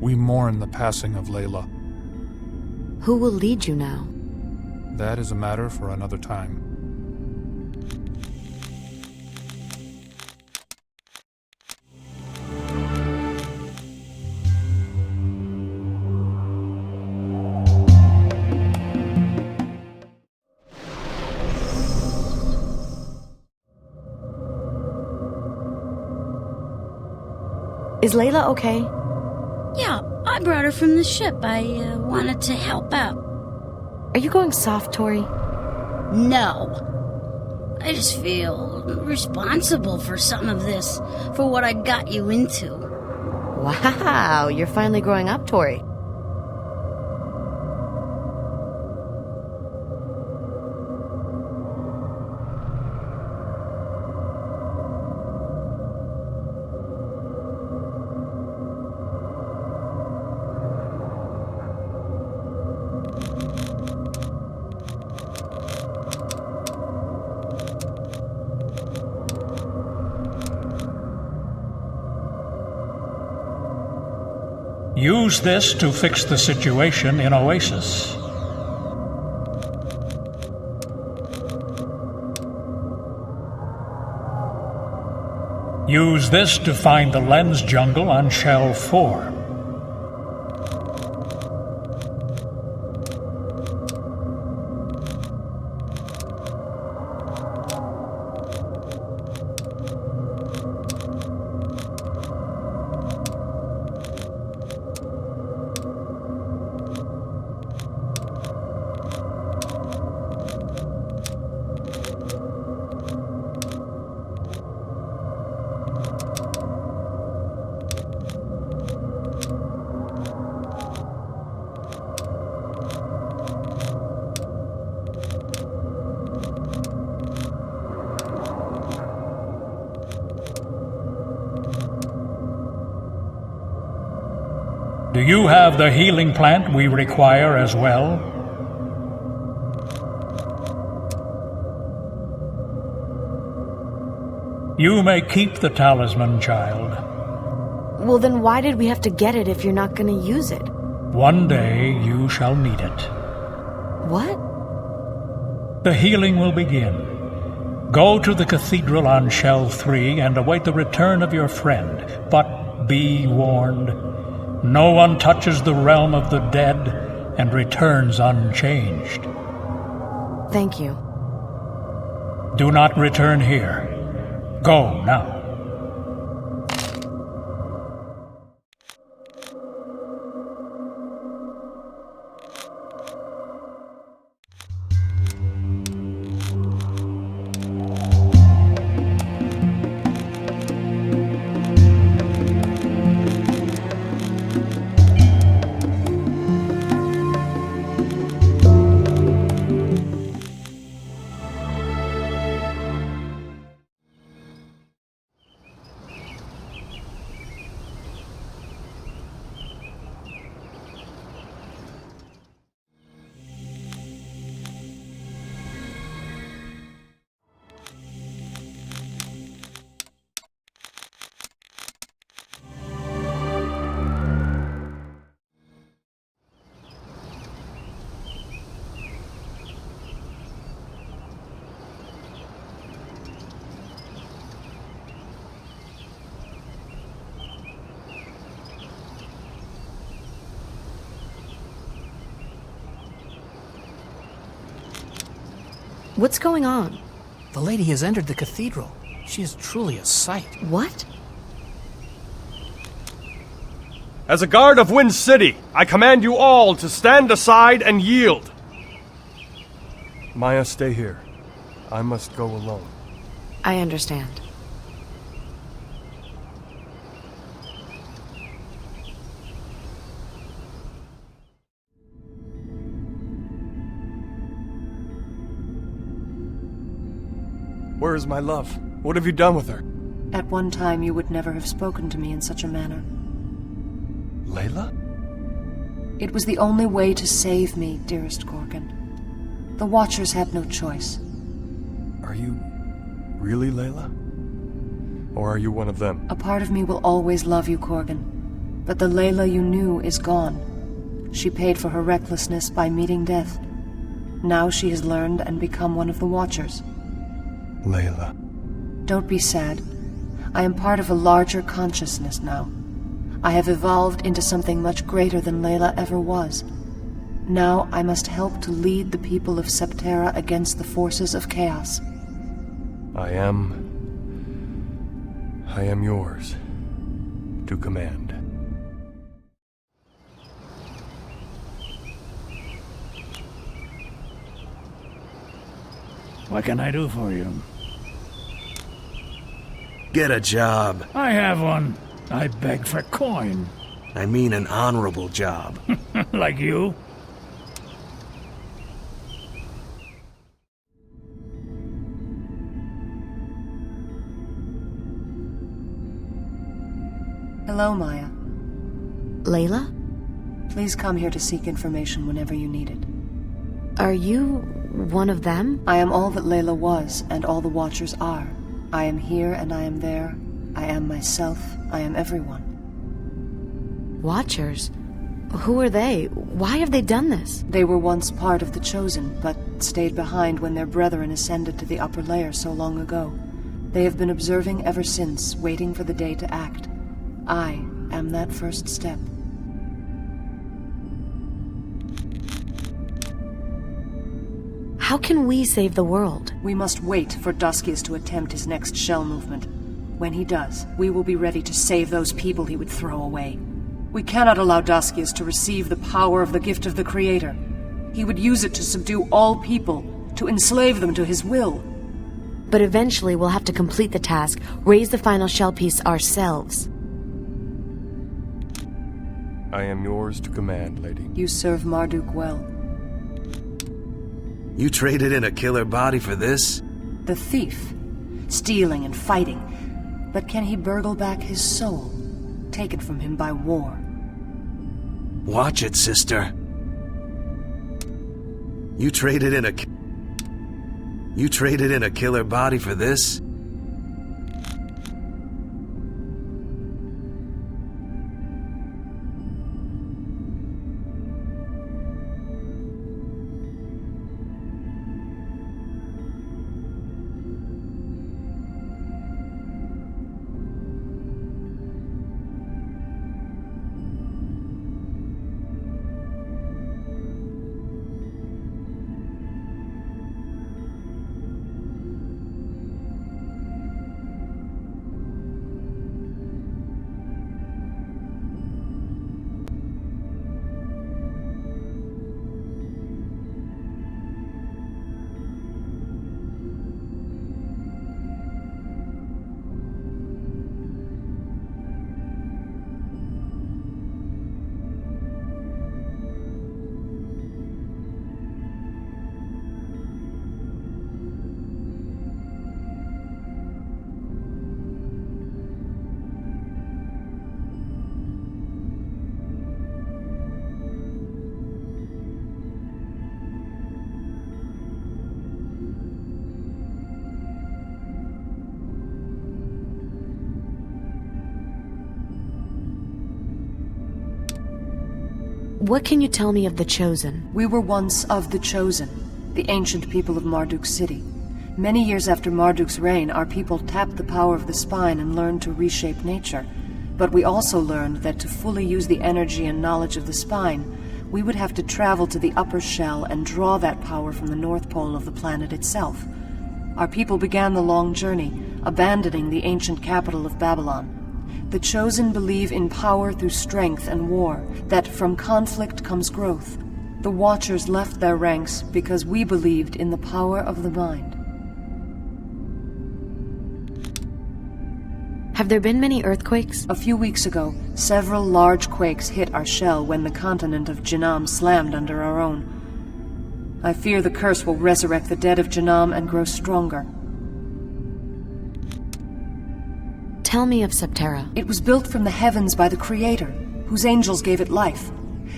We mourn the passing of Layla. Who will lead you now? That is a matter for another time. Is Layla okay? Yeah, I brought her from the ship. I wanted to help out. Are you going soft, Tori? No. I just feel responsible for some of this, for what I got you into. Wow, you're finally growing up, Tori. Use this to fix the situation in Oasis. Use this to find the lens jungle on Shelf 4. Do you have the healing plant we require as well? You may keep the talisman, child. Well, then why did we have to get it if you're not going to use it? One day you shall need it. What? The healing will begin. Go to the cathedral on Shelf 3 and await the return of your friend. But be warned. No one touches the realm of the dead and returns unchanged. Thank you. Do not return here. Go now. What's going on? The lady has entered the cathedral. She is truly a sight. What? As a guard of Wind City, I command you all to stand aside and yield. Maya, stay here. I must go alone. I understand. Where is my love? What have you done with her? At one time, you would never have spoken to me in such a manner. Layla? It was the only way to save me, dearest Corgan. The Watchers had no choice. Are you really Layla? Or are you one of them? A part of me will always love you, Corgan. But the Layla you knew is gone. She paid for her recklessness by meeting death. Now she has learned and become one of the Watchers. Layla. Don't be sad. I am part of a larger consciousness now. I have evolved into something much greater than Layla ever was. Now I must help to lead the people of Septerra against the forces of chaos. I am yours to command. What can I do for you? Get a job. I have one. I beg for coin. I mean an honorable job. Like you? Hello, Maya. Layla? Please come here to seek information whenever you need it. Are you one of them? I am all that Layla was, and all the Watchers are. I am here and I am there. I am myself. I am everyone. Watchers? Who are they? Why have they done this? They were once part of the Chosen, but stayed behind when their brethren ascended to the upper layer so long ago. They have been observing ever since, waiting for the day to act. I am that first step. How can we save the world? We must wait for Duskius to attempt his next shell movement. When he does, we will be ready to save those people he would throw away. We cannot allow Duskius to receive the power of the gift of the Creator. He would use it to subdue all people, to enslave them to his will. But eventually we'll have to complete the task, raise the final shell piece ourselves. I am yours to command, lady. You serve Marduk well. You traded in a killer body for this? The thief. Stealing and fighting. But can he burgle back his soul? Taken from him by war. Watch it, sister. You traded in a killer body for this? What can you tell me of the Chosen? We were once of the Chosen, the ancient people of Marduk City. Many years after Marduk's reign, our people tapped the power of the spine and learned to reshape nature. But we also learned that to fully use the energy and knowledge of the spine, we would have to travel to the upper shell and draw that power from the North Pole of the planet itself. Our people began the long journey, abandoning the ancient capital of Babylon. The Chosen believe in power through strength and war, that from conflict comes growth. The Watchers left their ranks because we believed in the power of the mind. Have there been many earthquakes? A few weeks ago, several large quakes hit our shell when the continent of Janam slammed under our own. I fear the curse will resurrect the dead of Janam and grow stronger. Tell me of Septerra. It was built from the heavens by the Creator, whose angels gave it life.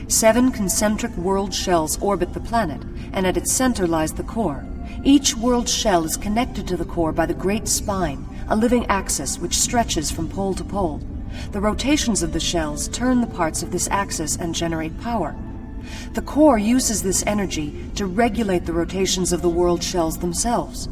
7 concentric world shells orbit the planet, and at its center lies the core. Each world shell is connected to the core by the Great Spine, a living axis which stretches from pole to pole. The rotations of the shells turn the parts of this axis and generate power. The core uses this energy to regulate the rotations of the world shells themselves.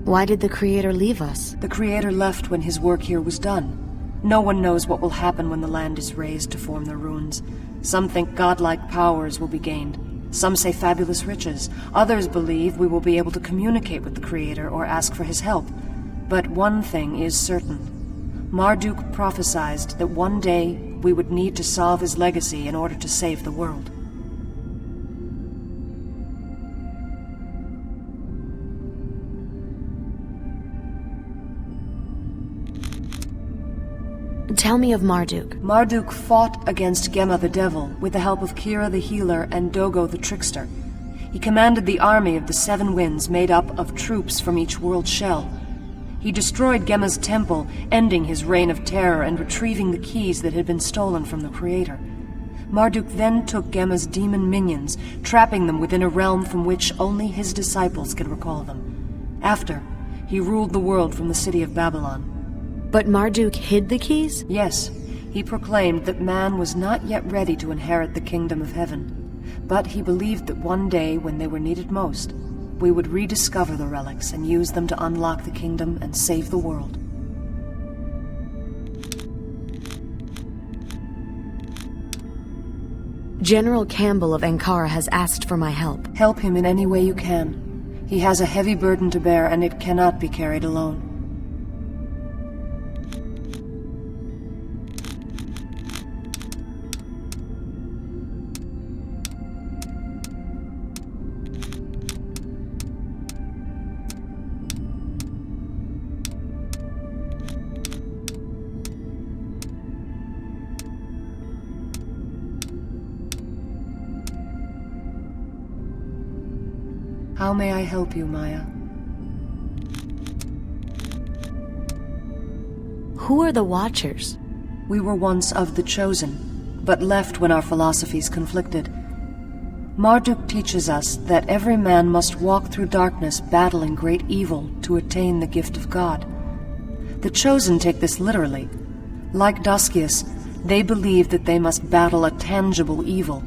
Why did the Creator leave us? The Creator left when his work here was done. No one knows what will happen when the land is razed to form the ruins. Some think godlike powers will be gained. Some say fabulous riches. Others believe we will be able to communicate with the Creator or ask for his help. But one thing is certain. Marduk prophesied that one day we would need to solve his legacy in order to save the world. Tell me of Marduk. Marduk fought against Gemma the Devil with the help of Kira the Healer and Dogo the Trickster. He commanded the army of the Seven Winds made up of troops from each world shell. He destroyed Gemma's temple, ending his reign of terror and retrieving the keys that had been stolen from the Creator. Marduk then took Gemma's demon minions, trapping them within a realm from which only his disciples could recall them. After, he ruled the world from the city of Babylon. But Marduk hid the keys? Yes, he proclaimed that man was not yet ready to inherit the kingdom of heaven. But he believed that one day, when they were needed most, we would rediscover the relics and use them to unlock the kingdom and save the world. General Campbell of Ankara has asked for my help. Help him in any way you can. He has a heavy burden to bear, and it cannot be carried alone. How may I help you, Maya? Who are the Watchers? We were once of the Chosen, but left when our philosophies conflicted. Marduk teaches us that every man must walk through darkness battling great evil to attain the gift of God. The Chosen take this literally. Like Daskius, they believe that they must battle a tangible evil.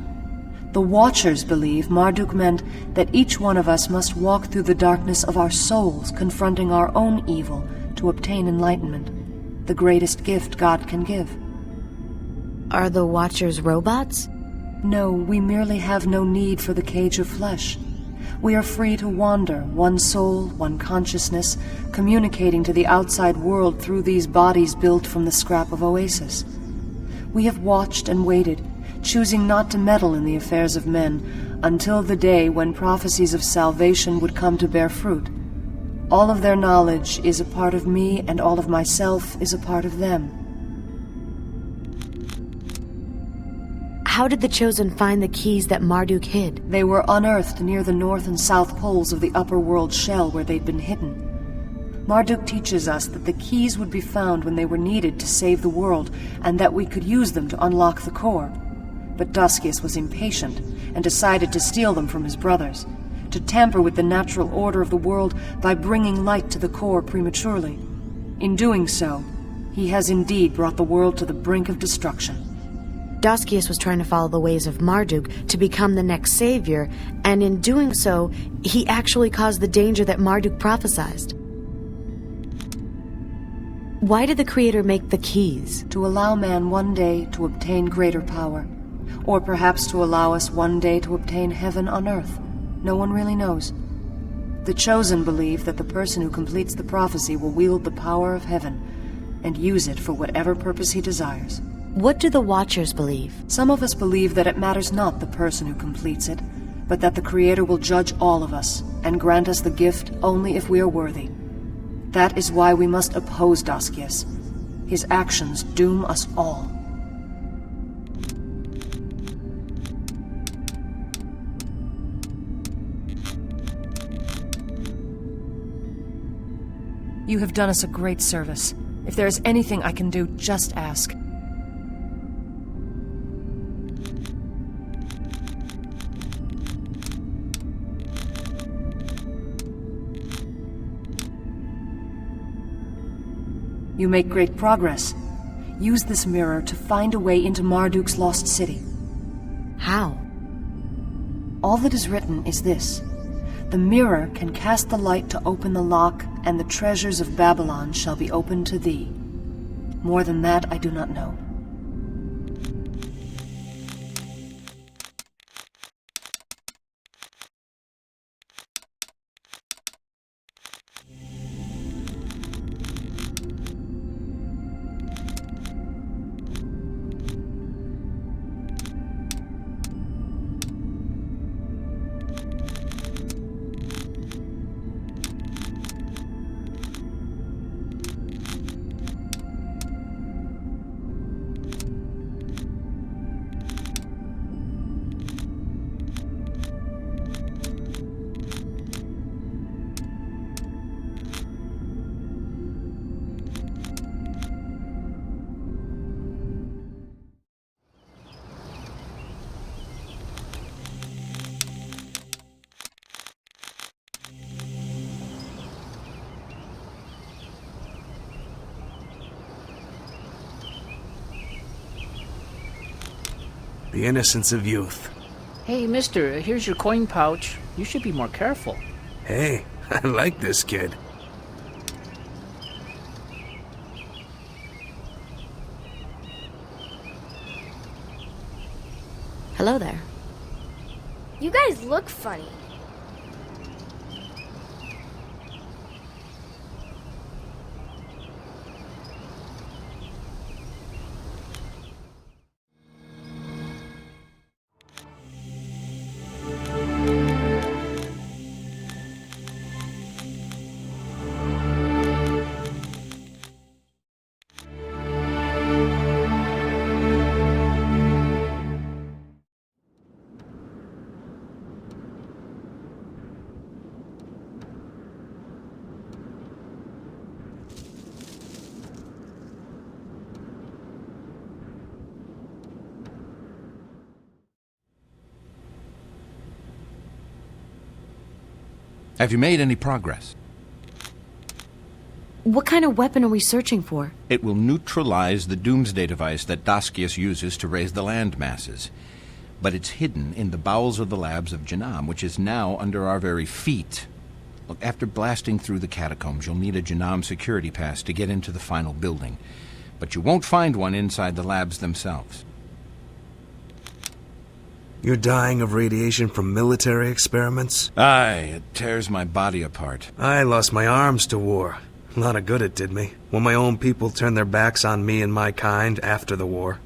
The Watchers believe Marduk meant that each one of us must walk through the darkness of our souls, confronting our own evil to obtain enlightenment, the greatest gift God can give. Are the Watchers robots? No, we merely have no need for the cage of flesh. We are free to wander, one soul, one consciousness, communicating to the outside world through these bodies built from the scrap of oasis. We have watched and waited, choosing not to meddle in the affairs of men, until the day when prophecies of salvation would come to bear fruit. All of their knowledge is a part of me, and all of myself is a part of them. How did the Chosen find the keys that Marduk hid? They were unearthed near the north and south poles of the upper world shell where they'd been hidden. Marduk teaches us that the keys would be found when they were needed to save the world, and that we could use them to unlock the core. But Daskius was impatient and decided to steal them from his brothers, to tamper with the natural order of the world by bringing light to the core prematurely. In doing so, he has indeed brought the world to the brink of destruction. Daskius was trying to follow the ways of Marduk to become the next savior, and in doing so, he actually caused the danger that Marduk prophesied. Why did the Creator make the keys? To allow man one day to obtain greater power. Or perhaps to allow us one day to obtain heaven on earth. No one really knows. The Chosen believe that the person who completes the prophecy will wield the power of heaven and use it for whatever purpose he desires. What do the Watchers believe? Some of us believe that it matters not the person who completes it, but that the Creator will judge all of us and grant us the gift only if we are worthy. That is why we must oppose Daskius. His actions doom us all. You have done us a great service. If there is anything I can do, just ask. You make great progress. Use this mirror to find a way into Marduk's lost city. How? All that is written is this. The mirror can cast the light to open the lock, and the treasures of Babylon shall be opened to thee. More than that I do not know. The innocence of youth. Hey, mister, here's your coin pouch. You should be more careful. Hey, I like this kid. Hello there. You guys look funny. Have you made any progress? What kind of weapon are we searching for? It will neutralize the doomsday device that Daskius uses to raise the land masses. But it's hidden in the bowels of the labs of Janam, which is now under our very feet. Look, after blasting through the catacombs, you'll need a Janam security pass to get into the final building. But you won't find one inside the labs themselves. You're dying of radiation from military experiments? Aye, it tears my body apart. I lost my arms to war. A lot of good it did me. When my own people turned their backs on me and my kind after the war.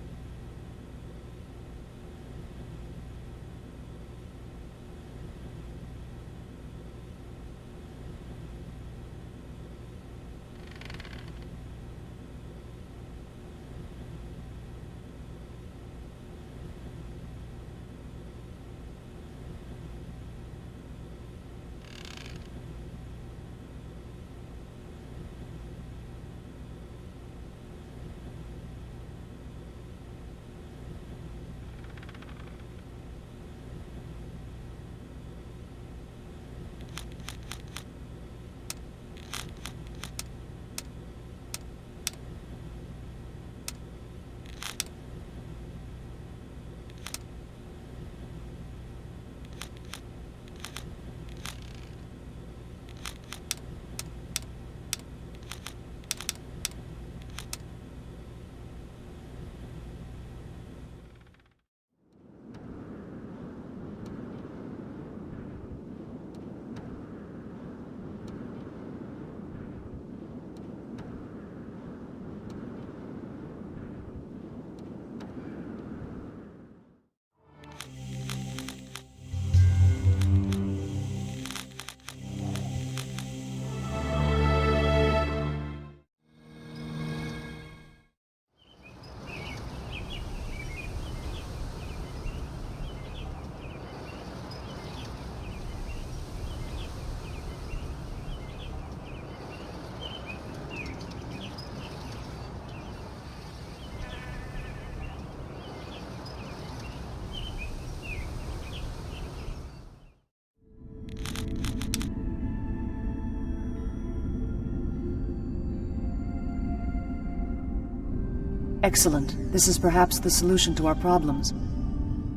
Excellent. This is perhaps the solution to our problems.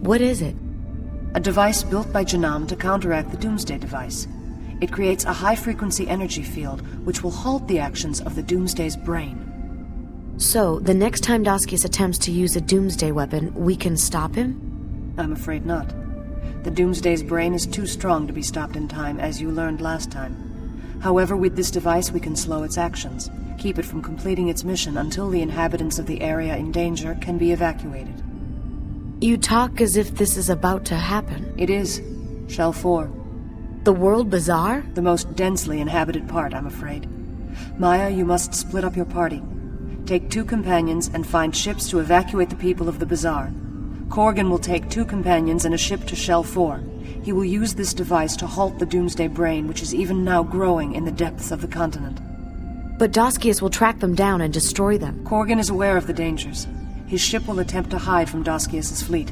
What is it? A device built by Janam to counteract the Doomsday device. It creates a high-frequency energy field which will halt the actions of the Doomsday's brain. So, the next time Daskius attempts to use a Doomsday weapon, we can stop him? I'm afraid not. The Doomsday's brain is too strong to be stopped in time, as you learned last time. However, with this device we can slow its actions, keep it from completing its mission until the inhabitants of the area in danger can be evacuated. You talk as if this is about to happen. It is. Shell 4. The World Bazaar? The most densely inhabited part, I'm afraid. Maya, you must split up your party. Take 2 companions and find ships to evacuate the people of the Bazaar. Corgan will take 2 companions and a ship to Shell 4. He will use this device to halt the Doomsday brain, which is even now growing in the depths of the continent. But Daskius will track them down and destroy them. Corgan is aware of the dangers. His ship will attempt to hide from Daskius' fleet.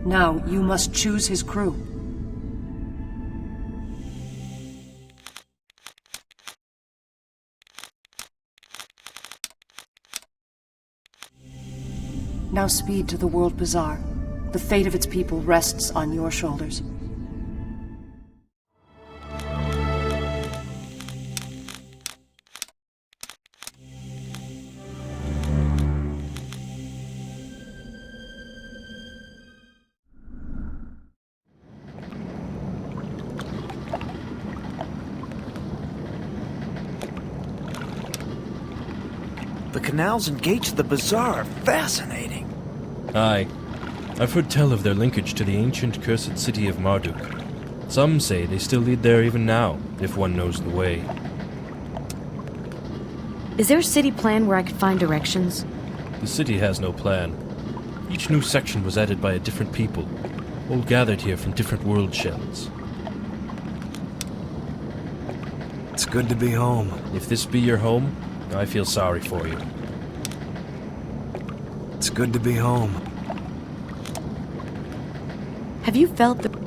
Now, you must choose his crew. Now speed to the World Bazaar. The fate of its people rests on your shoulders. The canals and gates of the bazaar are fascinating. Aye. I've heard tell of their linkage to the ancient cursed city of Marduk. Some say they still lead there even now, if one knows the way. Is there a city plan where I could find directions? The city has no plan. Each new section was added by a different people, all gathered here from different world shells. It's good to be home. If this be your home, I feel sorry for you. It's good to be home. Have you felt the...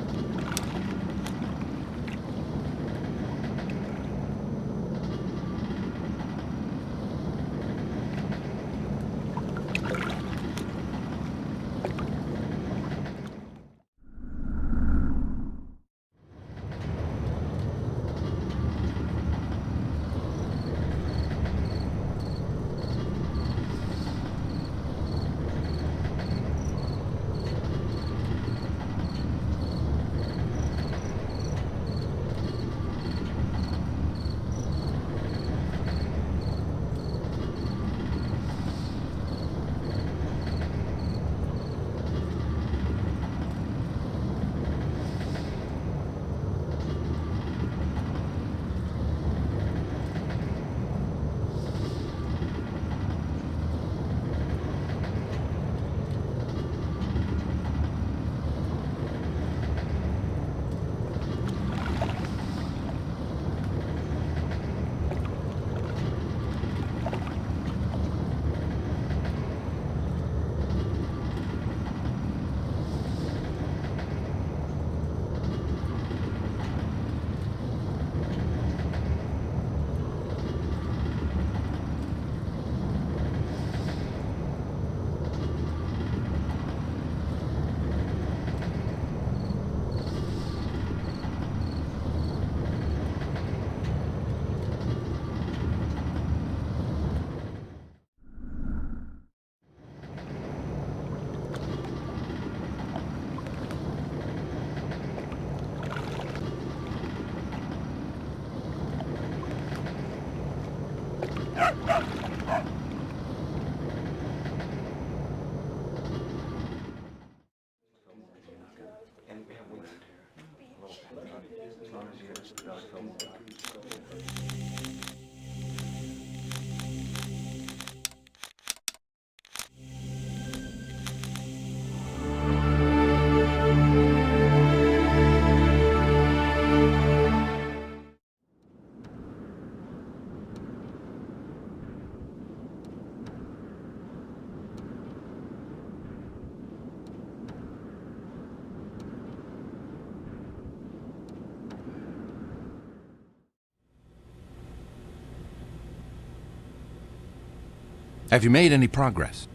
Have you made any progress?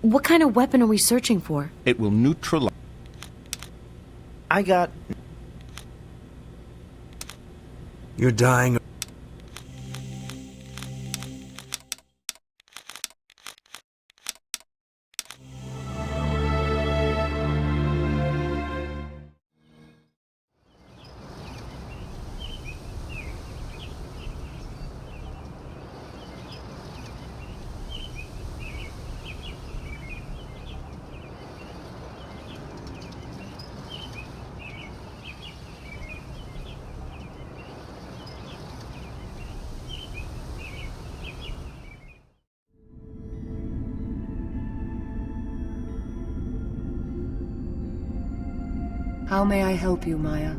What kind of weapon are we searching for? It will neutralize... I got... You're dying. How may I help you, Maya?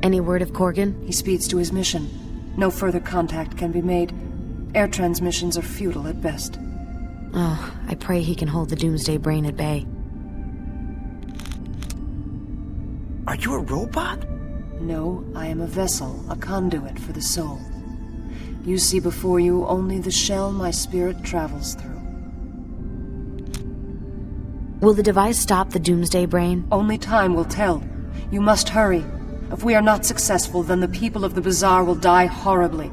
Any word of Corgan? He speeds to his mission. No further contact can be made. Air transmissions are futile at best. Oh, I pray he can hold the Doomsday Brain at bay. Are you a robot? No, I am a vessel, a conduit for the soul. You see before you only the shell my spirit travels through. Will the device stop the Doomsday Brain? Only time will tell. You must hurry. If we are not successful, then the people of the bazaar will die horribly.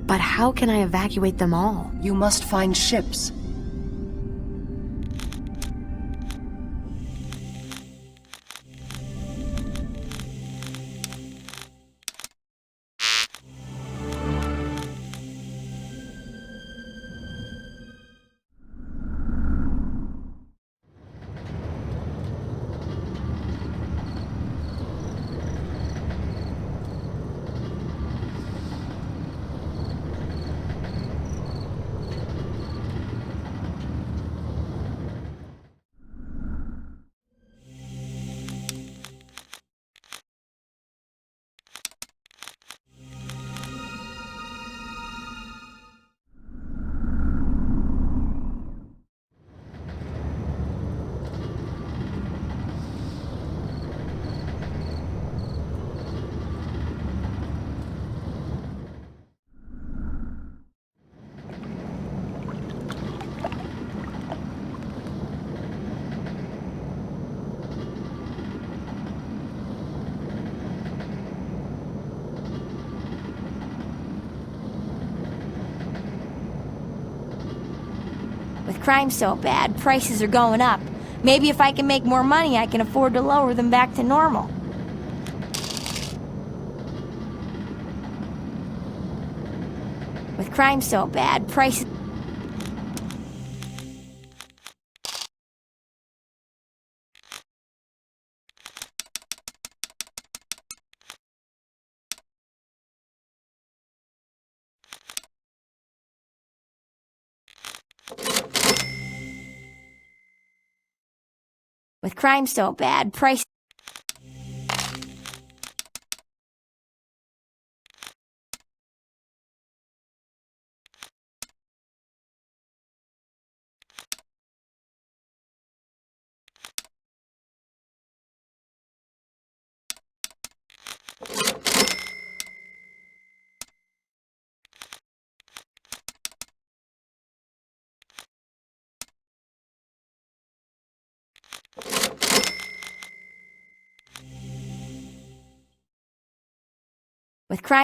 But how can I evacuate them all? You must find ships. With crime so bad, prices are going up. Maybe if I can make more money, I can afford to lower them back to normal. With crime so bad, prices... With crime so bad, price... With crime...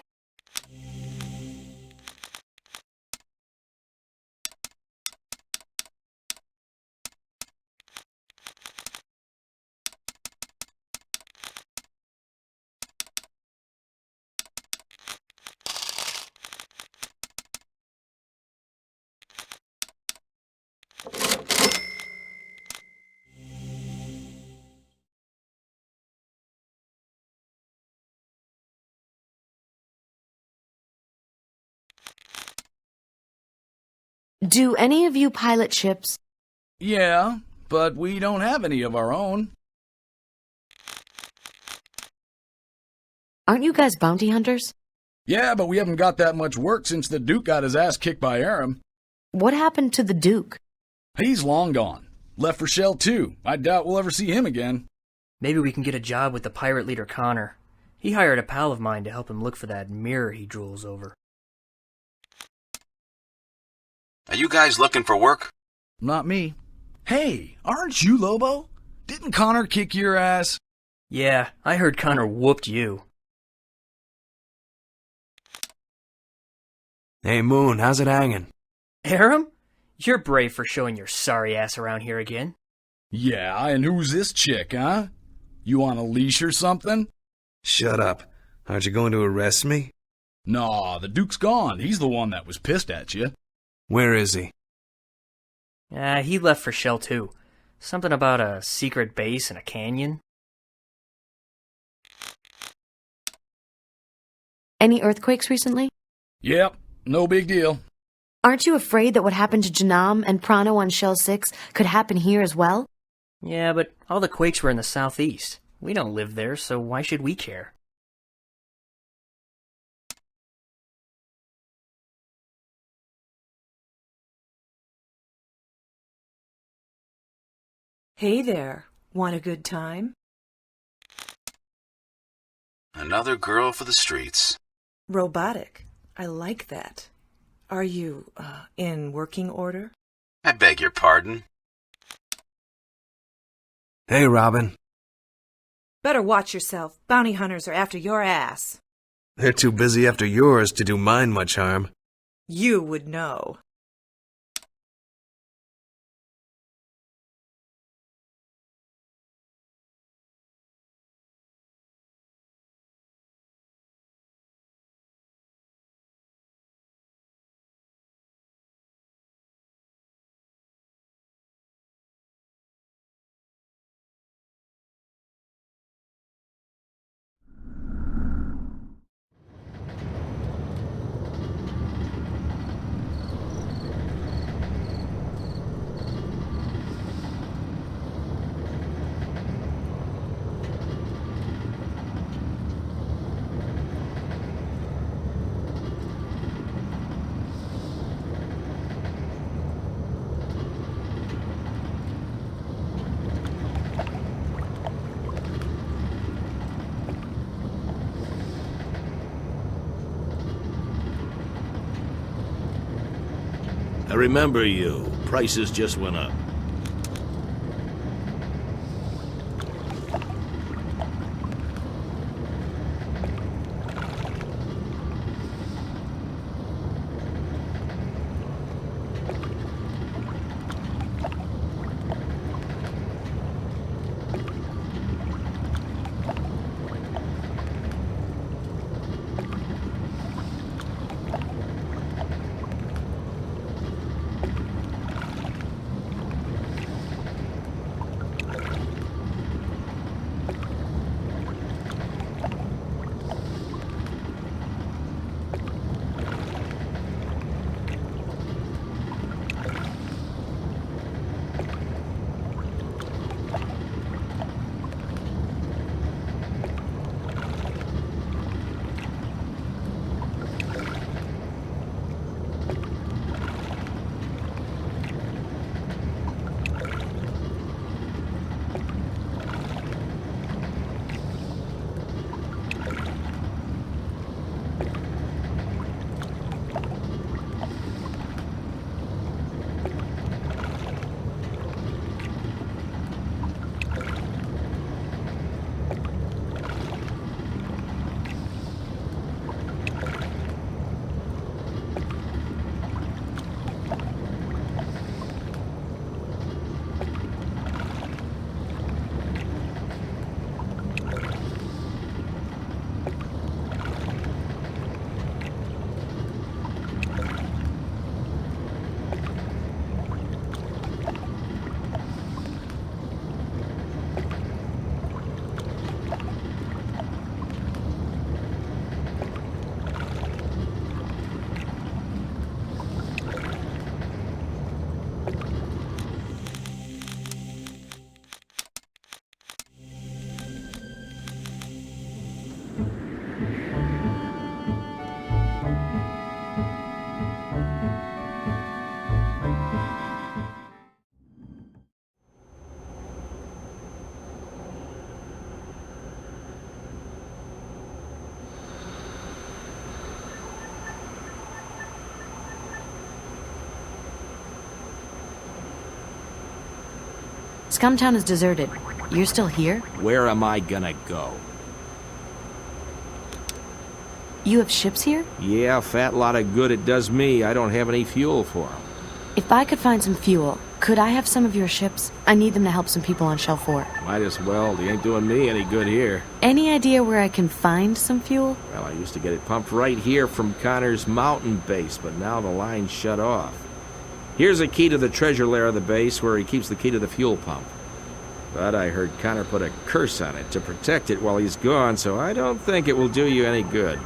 Do any of you pilot ships? Yeah, but we don't have any of our own. Aren't you guys bounty hunters? Yeah, but we haven't got that much work since the Duke got his ass kicked by Aram. What happened to the Duke? He's long gone. Left for Shell too. I doubt we'll ever see him again. Maybe we can get a job with the pirate leader Connor. He hired a pal of mine to help him look for that mirror he drools over. Are you guys looking for work? Not me. Hey, aren't you Lobo? Didn't Connor kick your ass? Yeah, I heard Connor whooped you. Hey, Moon, how's it hanging? Aram? You're brave for showing your sorry ass around here again. Yeah, and who's this chick, huh? You on a leash or something? Shut up. Aren't you going to arrest me? Nah, the Duke's gone. He's the one that was pissed at you. Where is he? He left for Shell 2. Something about a secret base in a canyon. Any earthquakes recently? Yep, no big deal. Aren't you afraid that what happened to Janam and Prano on Shell 6 could happen here as well? Yeah, but all the quakes were in the southeast. We don't live there, so why should we care? Hey there. Want a good time? Another girl for the streets. Robotic. I like that. Are you, in working order? I beg your pardon. Hey, Robin. Better watch yourself. Bounty hunters are after your ass. They're too busy after yours to do mine much harm. You would know. I remember you. Prices just went up. Scumtown is deserted. You're still here? Where am I gonna go? You have ships here? Yeah, fat lot of good it does me. I don't have any fuel for 'em. If I could find some fuel, could I have some of your ships? I need them to help some people on Shell 4. Might as well. They ain't doing me any good here. Any idea where I can find some fuel? Well, I used to get it pumped right here from Connor's mountain base, but now the line's shut off. Here's a key to the treasure lair of the base where he keeps the key to the fuel pump. But I heard Connor put a curse on it to protect it while he's gone, so I don't think it will do you any good.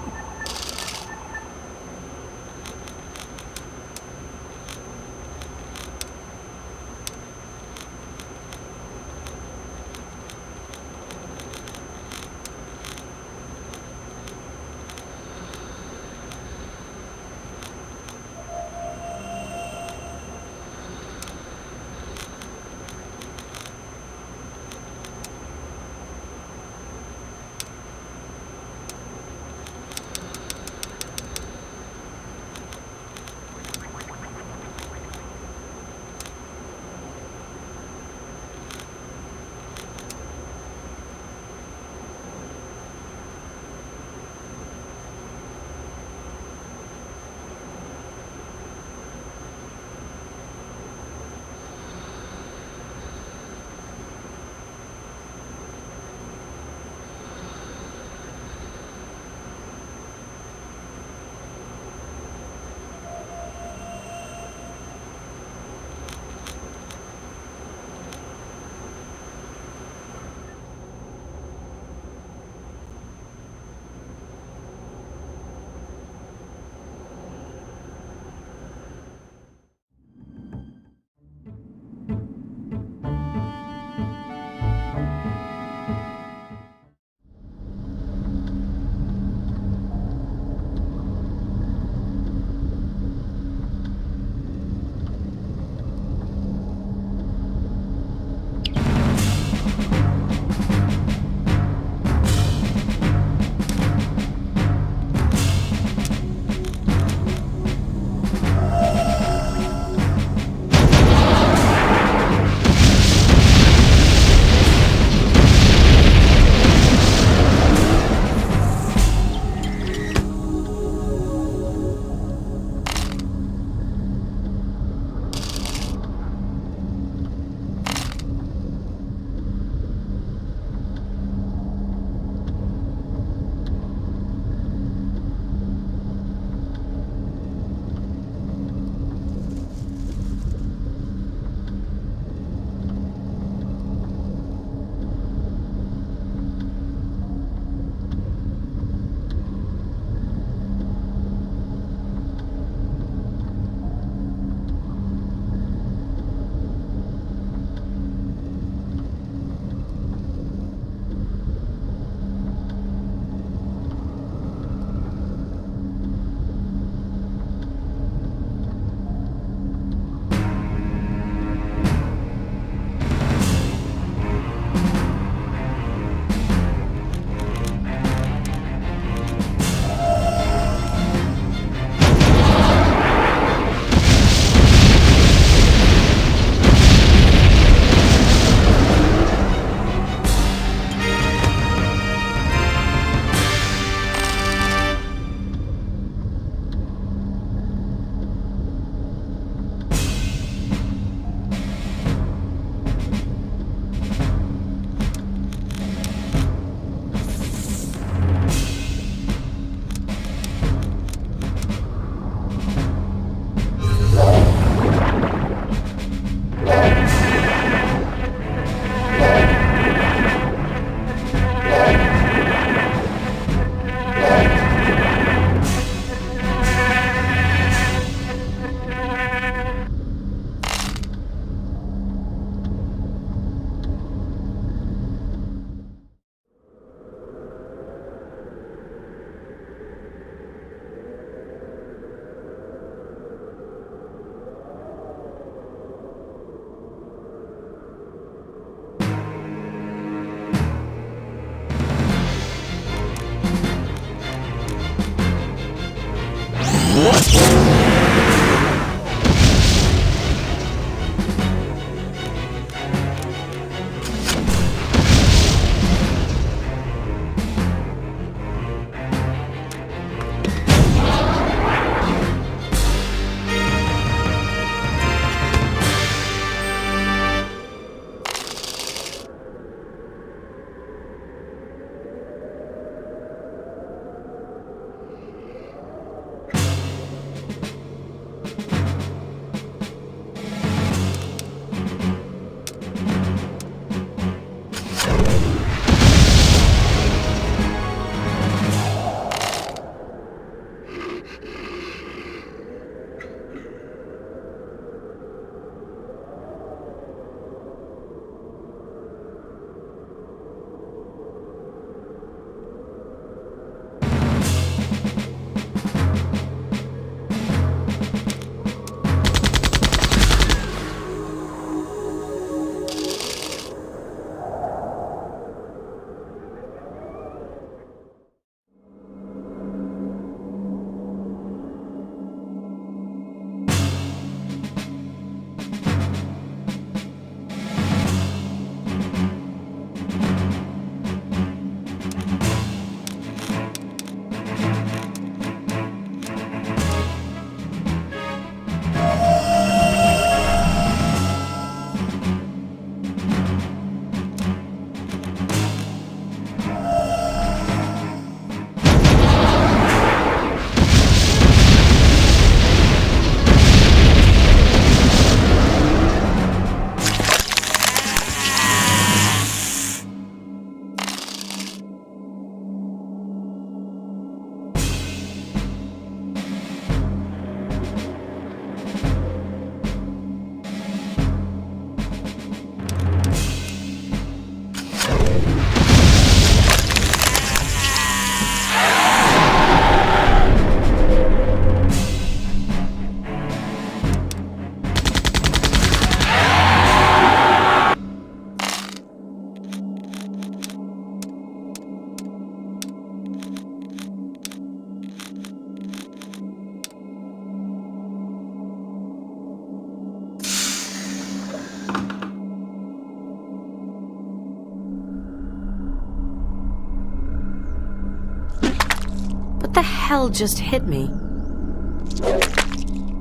What the hell just hit me?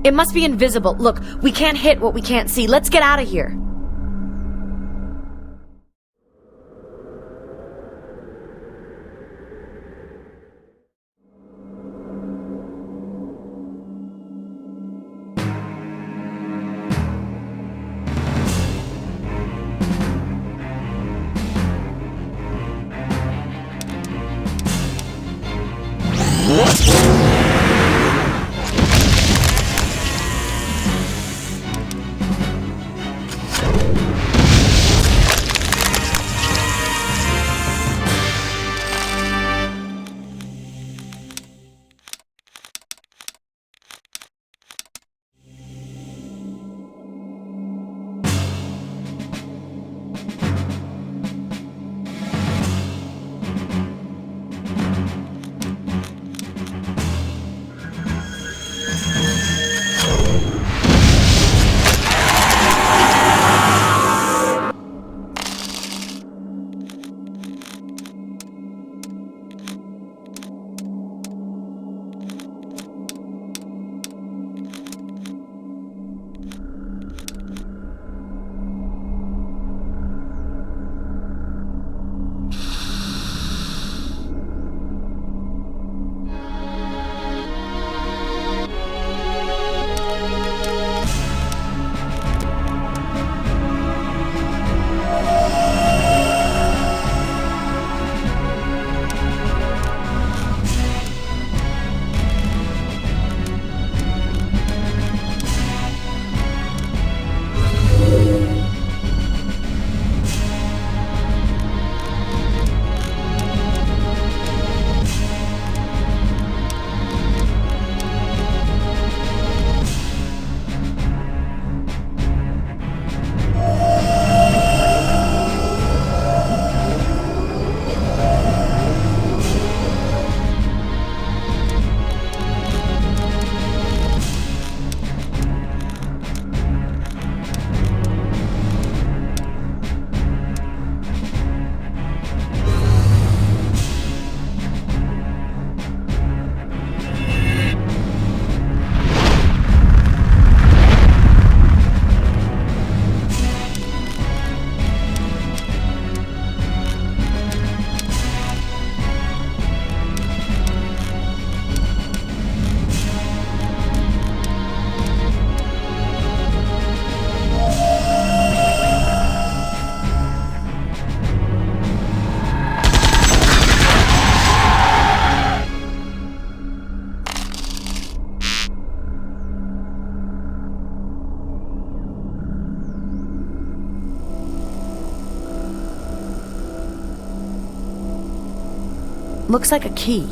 It must be invisible. Look, we can't hit what we can't see. Let's get out of here. Looks like a key.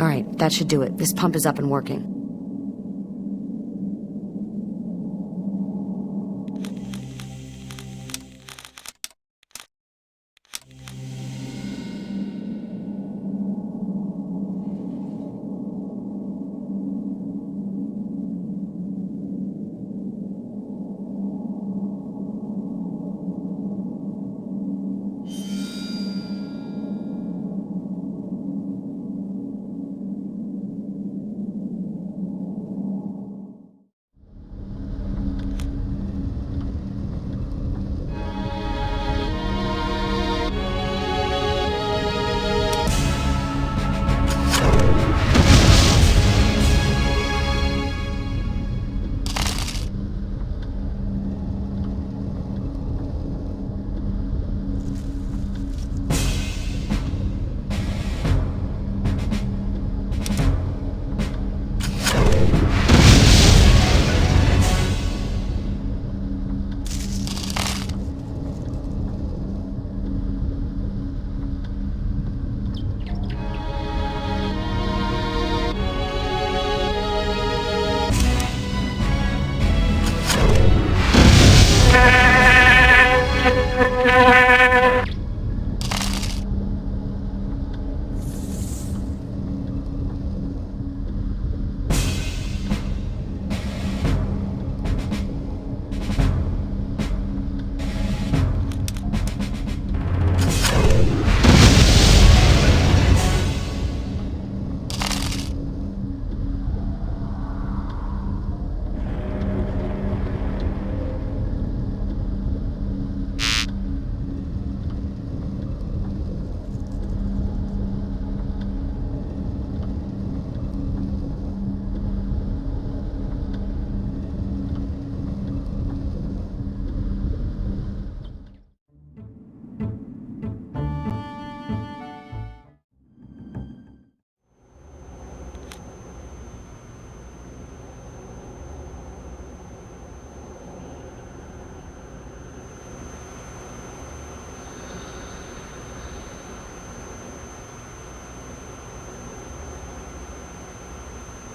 Alright, that should do it. This pump is up and working.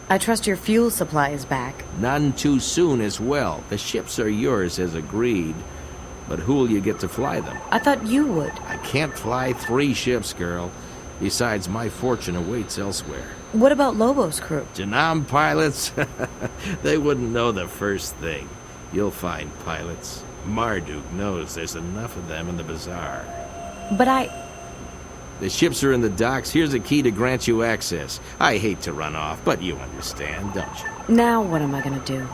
I trust your fuel supply is back. None too soon as well. The ships are yours as agreed. But who'll you get to fly them? I thought you would. I can't fly 3 ships, girl. Besides, my fortune awaits elsewhere. What about Lobo's crew? Janam pilots? They wouldn't know the first thing. You'll find pilots. Marduk knows there's enough of them in the bazaar. But The ships are in the docks. Here's a key to grant you access. I hate to run off, but you understand, don't you? Now what am I gonna do?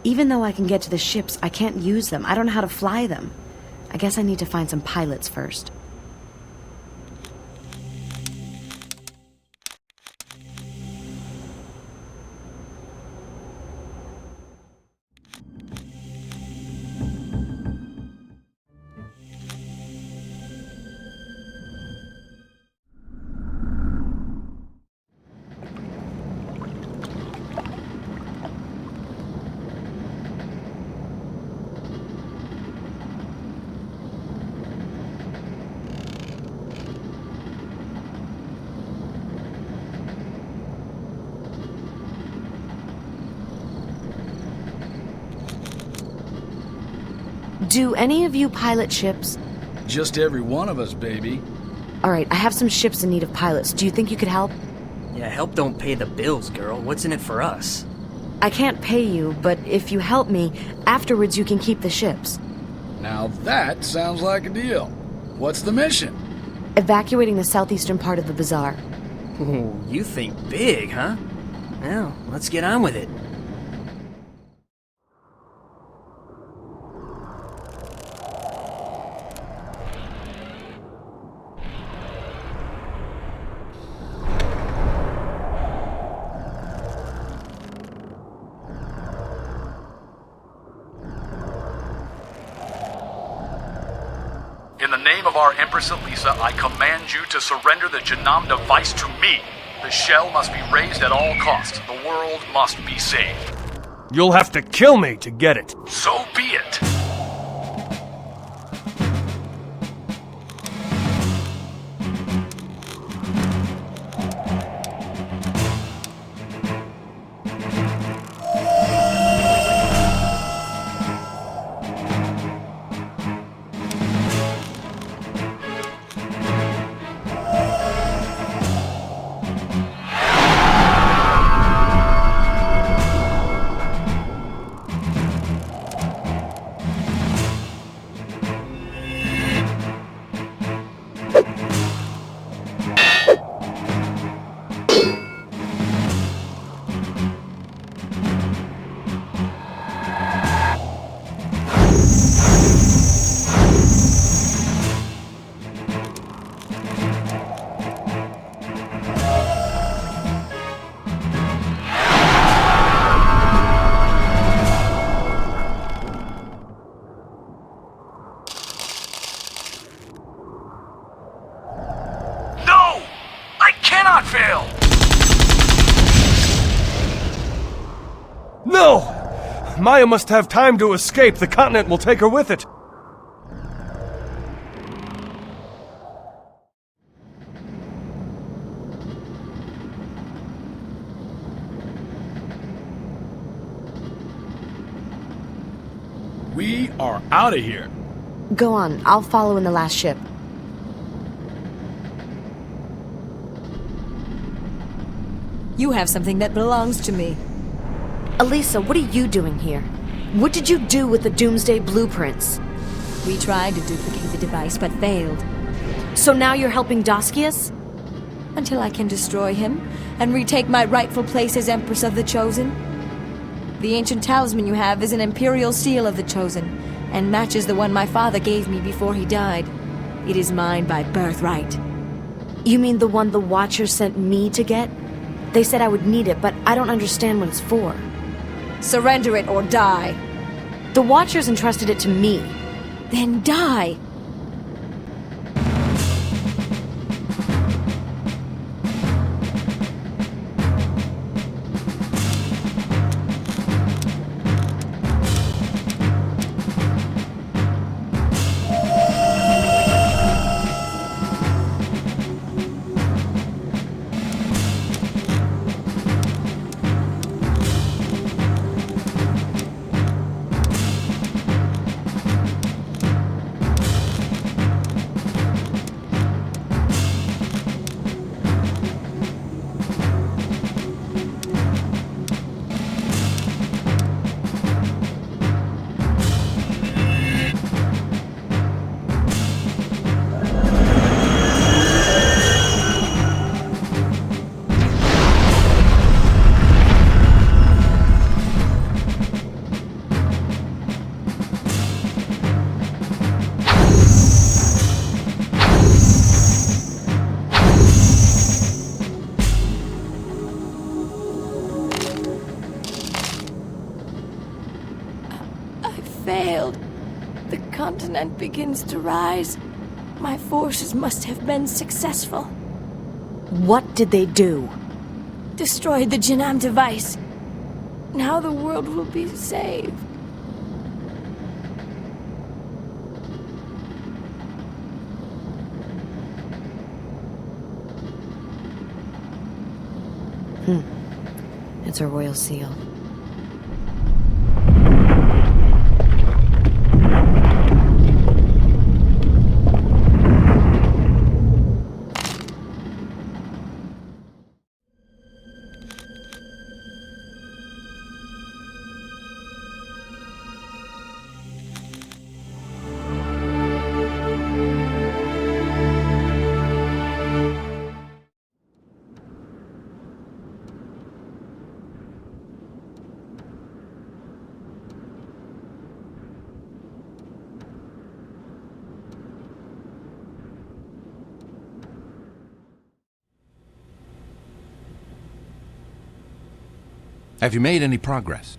Even though I can get to the ships, I can't use them. I don't know how to fly them. I guess I need to find some pilots first. Do any of you pilot ships? Just every one of us, baby. Alright, I have some ships in need of pilots. Do you think you could help? Yeah, help don't pay the bills, girl. What's in it for us? I can't pay you, but if you help me, afterwards you can keep the ships. Now that sounds like a deal. What's the mission? Evacuating the southeastern part of the bazaar. Ooh, you think big, huh? Well, let's get on with it. In the name of our Empress Elisa, I command you to surrender the Janam device to me. The shell must be raised at all costs. The world must be saved. You'll have to kill me to get it. So be it. Fail! No! Maya must have time to escape. The continent will take her with it. We are out of here. Go on, I'll follow in the last ship. You have something that belongs to me. Elisa, what are you doing here? What did you do with the Doomsday blueprints? We tried to duplicate the device, but failed. So now you're helping Daskius? Until I can destroy him and retake my rightful place as Empress of the Chosen. The ancient talisman you have is an imperial seal of the Chosen, and matches the one my father gave me before he died. It is mine by birthright. You mean the one the Watchers sent me to get? They said I would need it, but I don't understand what it's for. Surrender it or die. The Watchers entrusted it to me. Then die. Failed. The continent begins to rise. My forces must have been successful. What did they do? Destroyed the Janam device. Now the world will be saved. It's a royal seal. Have you made any progress?